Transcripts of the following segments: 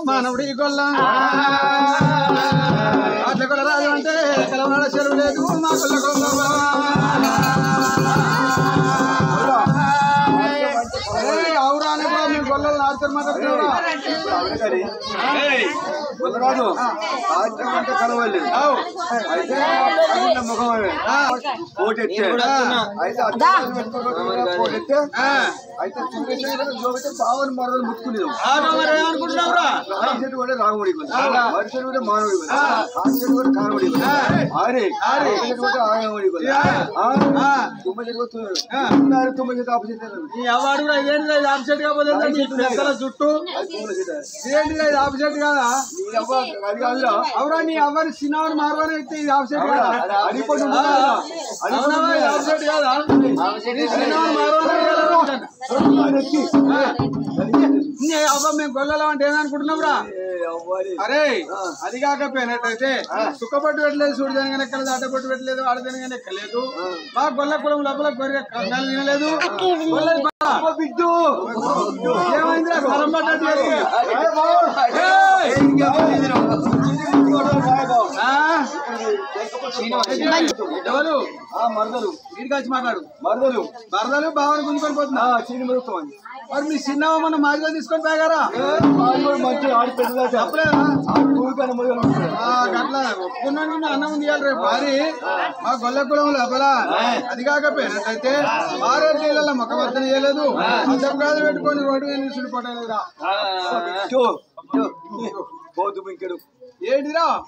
మానవుడి గొల్ల అట్ల గొల్ల రాజు అంటే కలవనాడ చెరువు లేదు మా గొల్ల గొల్ల అవురా అని కూడా మీ గొల్లలు ఆడుతారు మాట్లాడుతున్నారా గొల్లరాజు ఆడటం అంటే కలవలేదు అయితే ముఖం పోటెత్తే అయితే చూపితే బావని మరొకరు ముట్టుకునేది అనుకుంటున్నావురా కూడా రాముడి మరుసటి కూడా మానవుడి కూడా కానుడి ఆరే ఆగముడి తుమ్మ చెట్టు ఆపోజిట్ అవార్డు కూడా ఇదేంటి ఆపోజిట్ కాకపోతే చుట్టూ ఇదేంటి ఆపోజిట్ కాదా అది కాదురా అవురా నీ ఎవరి సినిమాను మారవని అయితే ఇది ఆపోజిట్ కాదా ఆపోజిట్ కాదా సినిమాను మారవని అబ్బా మేము గొల్లలో అంటే ఏమనుకుంటున్నావురా అరే అది కాకపోయినట్టయితే సుఖపట్టు పెట్టలేదు సూర్యజన ఎక్కలేదు అడ్డపట్టు పెట్టలేదు ఆడదనగానే ఎక్కలేదు మా గొల్ల కులం లోపల గొర్రె కన్నాలు తినలేదు ఏమైందిరా కలం పడ్డట్టు ఎవరు మరదలు వీడి కలిసి మాట్లాడు మరదలు బావని గుంజుకొని పోతున్నా చీని మరుగుతామని మరి మీ చిన్నవ మన మాదిగా తీసుకొని పోయారా అట్లా ఒప్పుకున్నానికి అన్నం తీయాలి రేపు భారీ మా గొల్ల కులం లోపల అది కాకపోయినట్టయితే భారీ నీళ్ళ మొక్కవర్తన చేయలేదు అద్దం కాదు పెట్టుకొని రోడ్డు మీద నిలుచుని పట్టలేదురా ఇంకెడు ఏంటిరా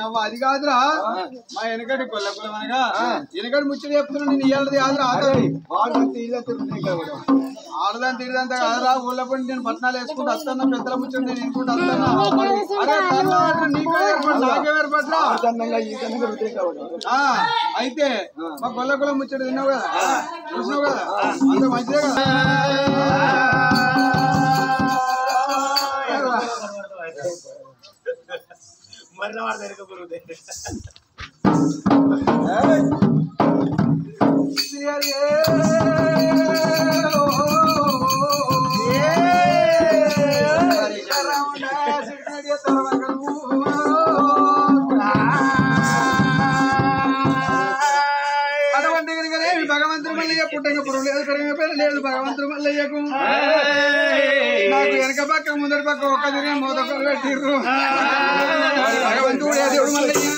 అవ్వ అది కాదురా మా వెనకటి గొల్ల కులం అనగా వెనకటి ముచ్చట చెప్తున్నా నేను ఇయ్యాలది కాదురా ఆడదాని తీరదంతా కాదురా ఊళ్ళ పడి నేను పట్టణాలు వేసుకుంటూ వస్తాను పెద్దల ముచ్చట నేను ఎన్నుకుంటూ వస్తాను అరే నీకే ఏర్పడు నాకే ఏర్పడరా అయితే మా గొల్ల కులం ముచ్చట తిన్నావు కదా చూసినావు కదా అంత మంచిదే కదా మరణ వాడు దొరకకూడదు భగవంతుడు మల్లయ్య పుట్టక పురం లేదు కరిగిపోయిన లేదు భగవంతుడు మల్లయ్యకు నాకు వెనక పక్క ముందరి పక్క ఒక్క తిరిగి మోదొక్కలు పెట్టిర్రు భగవంతుడు దేవుడు మల్లయ్య